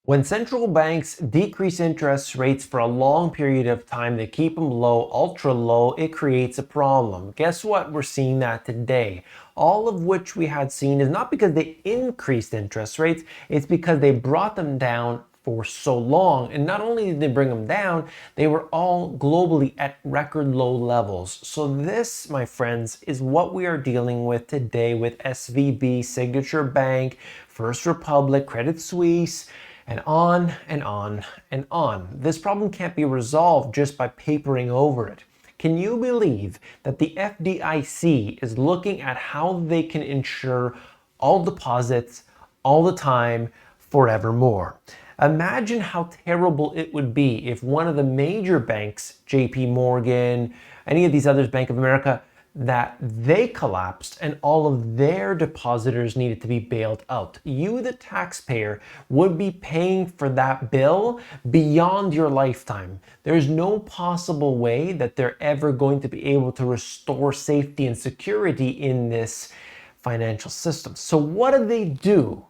When central banks decrease interest rates for a long period of time, they keep them low, ultra low, it creates a problem. Guess what? We're seeing that today. All of which we had seen is not because they increased interest rates, it's because they brought them down for so long. And not only did they bring them down, they were all globally at record low levels. So this, my friends, is what we are dealing with today with SVB, Signature Bank, First Republic, Credit Suisse, and on and on and on. This problem can't be resolved just by papering over it. Can you believe that the FDIC is looking at how they can insure all deposits all the time forevermore? Imagine how terrible it would be if one of the major banks, JP Morgan, any of these others, Bank of America, that they collapsed and all of their depositors needed to be bailed out. You, the taxpayer, would be paying for that bill beyond your lifetime. There's no possible way that they're ever going to be able to restore safety and security in this financial system. So what do they do?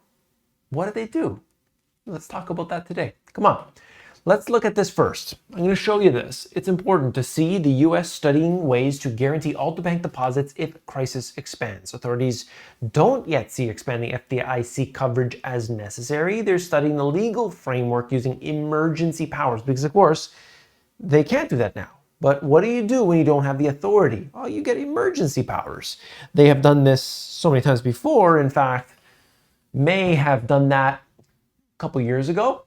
What do they do? Let's talk about that today. Come on. Let's look at this first. I'm going to show you this. It's important to see the US studying ways to guarantee all the bank deposits if crisis expands. Authorities don't yet see expanding FDIC coverage as necessary. They're studying the legal framework using emergency powers because, of course, they can't do that now. But what do you do when you don't have the authority? Oh, you get emergency powers. They have done this so many times before. In fact, may have done that a couple years ago.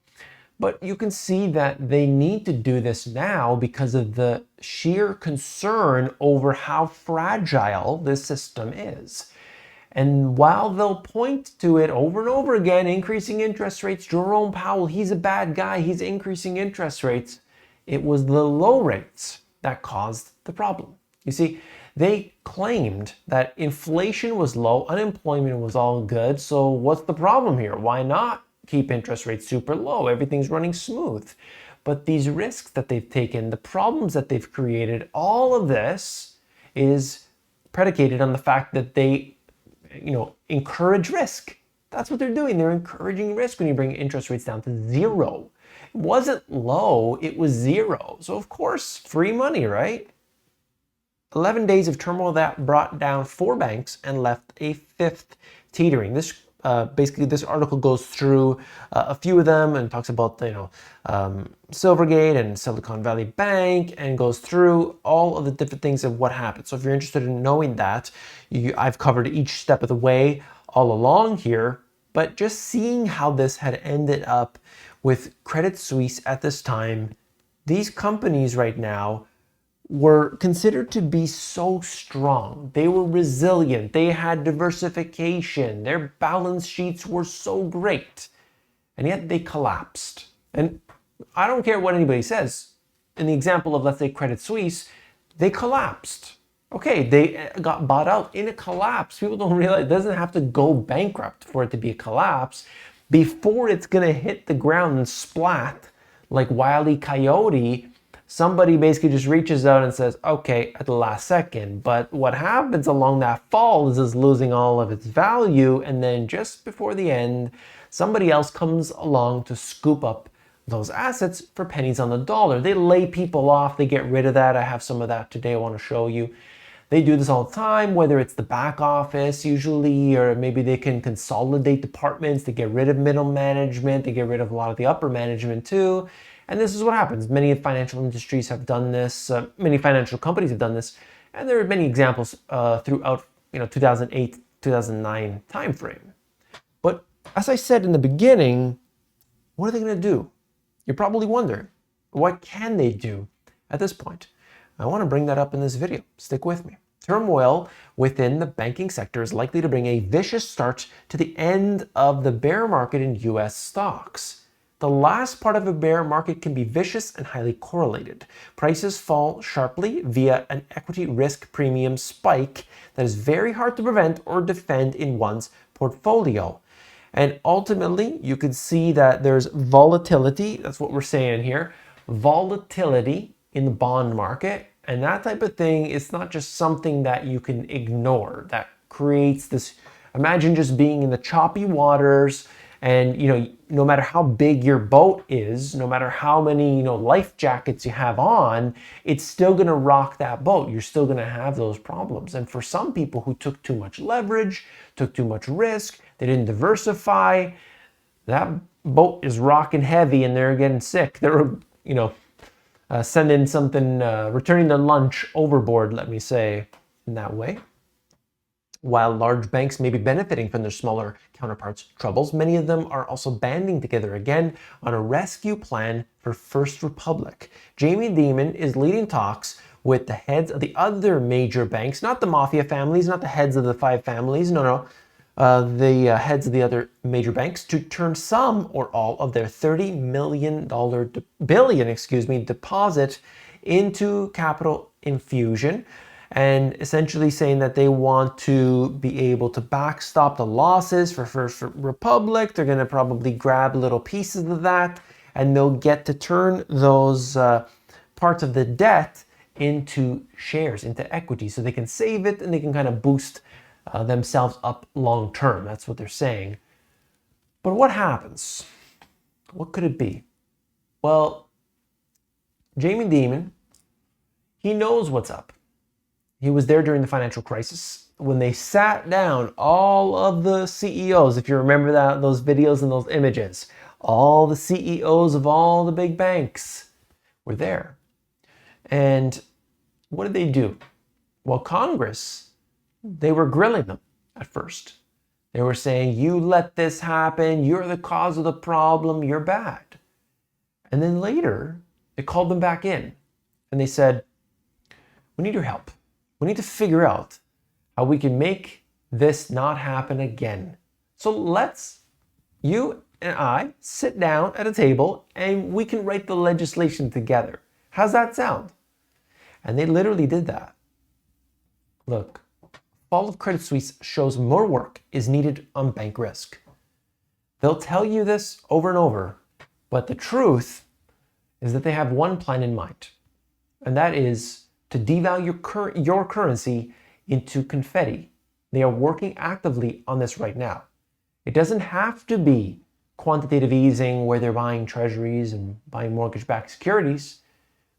But you can see that they need to do this now because of the sheer concern over how fragile this system is. And while they'll point to it over and over again, increasing interest rates, Jerome Powell, he's a bad guy, he's increasing interest rates, it was the low rates that caused the problem. You see, they claimed that inflation was low, unemployment was all good, so what's the problem here? Why not keep interest rates super low? Everything's running smooth. But these risks that they've taken, the problems that they've created, all of this is predicated on the fact that they, encourage risk. That's what they're doing. They're encouraging risk when you bring interest rates down to zero. It wasn't low, it was zero. So of course, free money, right? 11 days of turmoil that brought down 4 banks and left a 5th teetering. Basically, this article goes through a few of them and talks about, Silvergate and Silicon Valley Bank and goes through all of the different things of what happened. So if you're interested in knowing that, I've covered each step of the way all along here, but just seeing how this had ended up with Credit Suisse at this time, these companies right now were considered to be so strong. They were resilient. They had diversification. Their balance sheets were so great. And yet they collapsed. And I don't care what anybody says. In the example of, let's say, Credit Suisse, they collapsed. Okay, they got bought out in a collapse. People don't realize it doesn't have to go bankrupt for it to be a collapse. Before it's going to hit the ground and splat like Wile E. Coyote, somebody basically just reaches out and says, okay, at the last second. But what happens along that fall is losing all of its value. And then just before the end, somebody else comes along to scoop up those assets for pennies on the dollar. They lay people off. They get rid of that. I have some of that today I want to show you. They do this all the time, whether it's the back office usually, or maybe they can consolidate departments to get rid of middle management. They get rid of a lot of the upper management too. And this is what happens. Many financial industries have done this. Many financial companies have done this. And there are many examples throughout 2008, 2009 timeframe. But as I said in the beginning, what are they going to do? You're probably wondering, what can they do at this point? I want to bring that up in this video. Stick with me. Turmoil within the banking sector is likely to bring a vicious start to the end of the bear market in US stocks. The last part of a bear market can be vicious and highly correlated. Prices fall sharply via an equity risk premium spike that is very hard to prevent or defend in one's portfolio. And ultimately, you can see that there's volatility. That's what we're saying here. Volatility in the bond market. And that type of thing is not just something that you can ignore. That creates this, imagine just being in the choppy waters And, no matter how big your boat is, no matter how many, life jackets you have on, it's still going to rock that boat. You're still going to have those problems. And for some people who took too much leverage, took too much risk, they didn't diversify, that boat is rocking heavy and they're getting sick. They're, sending something, returning their lunch overboard, let me say, in that way. While large banks may be benefiting from their smaller counterparts' troubles, many of them are also banding together again on a rescue plan for First Republic. Jamie Dimon is leading talks with the heads of the other major banks, not the mafia families, not the heads of the 5 families, the heads of the other major banks, to turn some or all of their $30 billion deposit into capital infusion, and essentially saying that they want to be able to backstop the losses for First Republic. They're going to probably grab little pieces of that, and they'll get to turn those parts of the debt into shares, into equity, so they can save it and they can kind of boost themselves up long term. That's what they're saying. But what happens? What could it be? Well, Jamie Dimon, he knows what's up. He was there during the financial crisis when they sat down, all of the CEOs, if you remember those videos and those images, all the CEOs of all the big banks were there. And what did they do? Well, Congress, they were grilling them at first. They were saying, you let this happen, you're the cause of the problem, you're bad. And then later, they called them back in and they said, we need your help. We need to figure out how we can make this not happen again. So let's, you and I, sit down at a table and we can write the legislation together. How's that sound? And they literally did that. Look, fall of Credit Suisse shows more work is needed on bank risk. They'll tell you this over and over, but the truth is that they have one plan in mind, and that is to devalue your currency into confetti. They are working actively on this right now. It doesn't have to be quantitative easing where they're buying treasuries and buying mortgage-backed securities,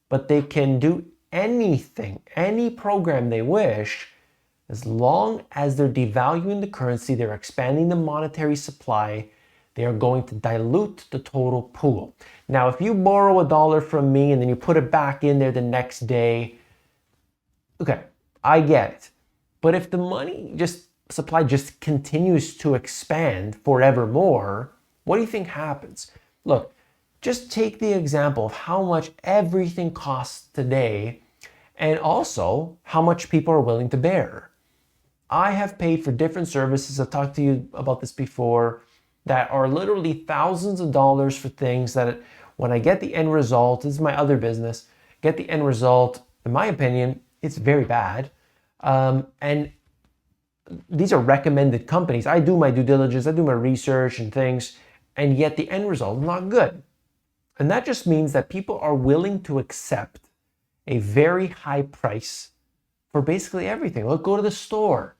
but they can do anything, any program they wish, as long as they're devaluing the currency, they're expanding the monetary supply, they are going to dilute the total pool. Now, if you borrow $1 from me and then you put it back in there the next day, okay, I get it. But if the supply just continues to expand forevermore, what do you think happens? Look, just take the example of how much everything costs today and also how much people are willing to bear. I have paid for different services, I've talked to you about this before, that are literally thousands of dollars for things that when I get the end result, this is my other business, get the end result, in my opinion, it's very bad. And these are recommended companies. I do my due diligence, I do my research and things, and yet the end result is not good. And that just means that people are willing to accept a very high price for basically everything. Look, go to the store.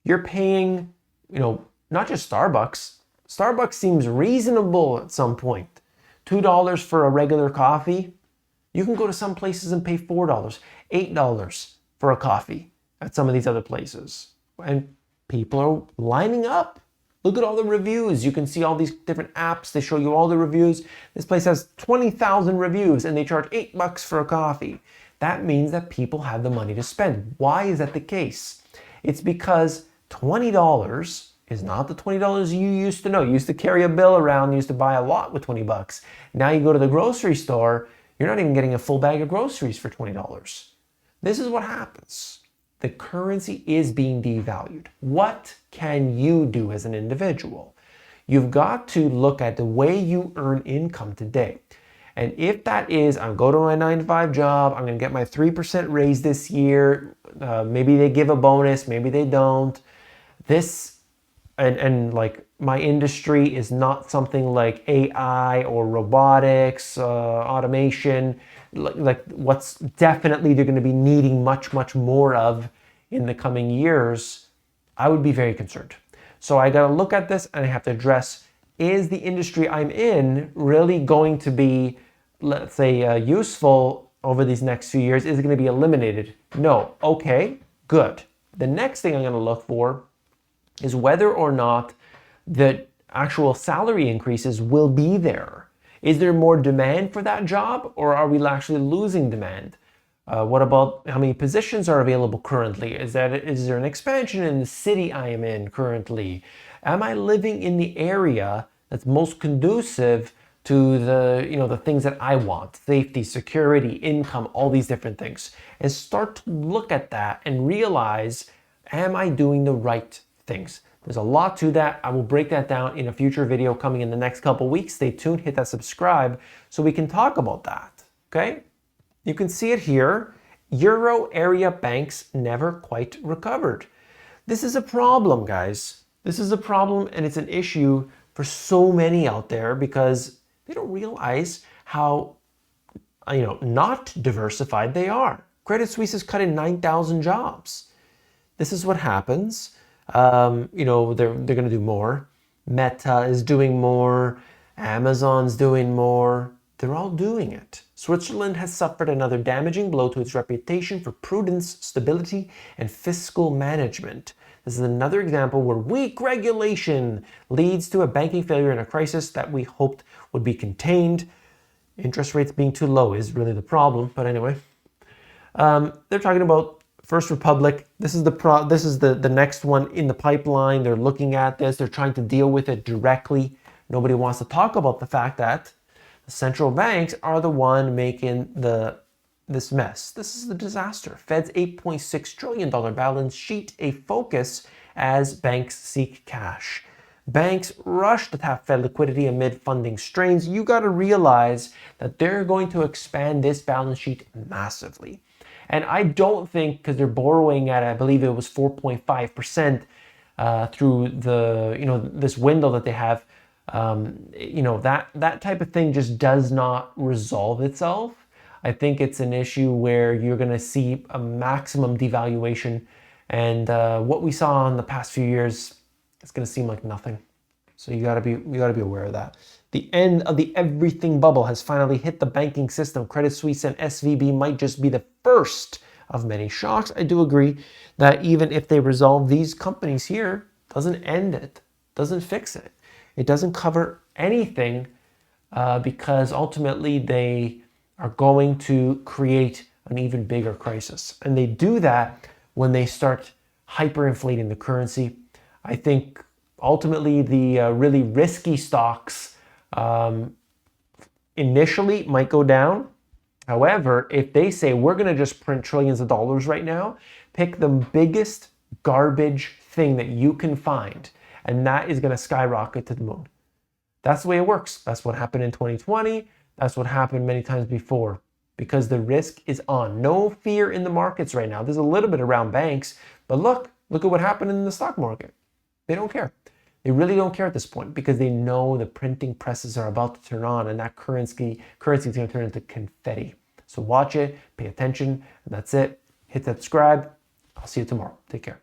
You're paying, not just Starbucks. Starbucks seems reasonable at some point. $2 for a regular coffee. You can go to some places and pay $4, $8 for a coffee at some of these other places. And people are lining up. Look at all the reviews. You can see all these different apps. They show you all the reviews. This place has 20,000 reviews and they charge $8 for a coffee. That means that people have the money to spend. Why is that the case? It's because $20 is not the $20 you used to know. You used to carry a bill around, you used to buy a lot with $20. Now you go to the grocery store, you're not even getting a full bag of groceries for $20. This is what happens. The currency is being devalued. What can you do as an individual? You've got to look at the way you earn income today. And if that is, I'm going to my 9-to-5 job, I'm going to get my 3% raise this year, maybe they give a bonus, maybe they don't. And like my industry is not something like AI or robotics, automation, like what's definitely they're going to be needing much, much more of in the coming years, I would be very concerned. So I got to look at this and I have to address, is the industry I'm in really going to be, let's say, useful over these next few years? Is it going to be eliminated? No. Okay, good. The next thing I'm going to look for is whether or not the actual salary increases will be there. Is there more demand for that job, or are we actually losing demand? What about how many positions are available currently? Is there an expansion in the city I am in currently? Am I living in the area that's most conducive to the things that I want? Safety, security, income, all these different things. And start to look at that and realize, am I doing the right things? There's a lot to that. I will break that down in a future video coming in the next couple weeks. Stay tuned, hit that subscribe so we can talk about that, okay? You can see it here. Euro area banks never quite recovered. This is a problem, guys. This is a problem, and it's an issue for so many out there because they don't realize how not diversified they are. Credit Suisse is cutting 9,000 jobs. This is what happens. They're going to do more. Meta is doing more. Amazon's doing more. They're all doing it. Switzerland has suffered another damaging blow to its reputation for prudence, stability, and fiscal management. This is another example where weak regulation leads to a banking failure and a crisis that we hoped would be contained. Interest rates being too low is really the problem, but anyway. They're talking about First Republic. This is the next one in the pipeline. They're looking at this. They're trying to deal with it directly. Nobody wants to talk about the fact that the central banks are the one making this mess. This is a disaster. Fed's $8.6 trillion balance sheet a focus as banks seek cash. Banks rush to tap Fed liquidity amid funding strains. You got to realize that they're going to expand this balance sheet massively. And I don't think, because they're borrowing at, I believe it was 4.5% through this window that they have, that type of thing just does not resolve itself. I think it's an issue where you're going to see a maximum devaluation, and what we saw in the past few years, it's going to seem like nothing. So you got to be aware of that. The end of the everything bubble has finally hit the banking system. Credit Suisse and SVB might just be the first of many shocks. I do agree that even if they resolve these companies here, doesn't end it, doesn't fix it. It doesn't cover anything because ultimately they are going to create an even bigger crisis. And they do that when they start hyperinflating the currency. I think ultimately the really risky stocks initially might go down. However, if they say we're going to just print trillions of dollars right now, pick the biggest garbage thing that you can find, and that is going to skyrocket to the moon. That's the way it works. That's what happened in 2020. That's what happened many times before, because the risk is on. No fear in the markets right now. There's a little bit around banks, but look at what happened in the stock market. They don't care. They really don't care at this point because they know the printing presses are about to turn on and that currency is going to turn into confetti. So watch it, pay attention, and that's it. Hit that subscribe. I'll see you tomorrow. Take care.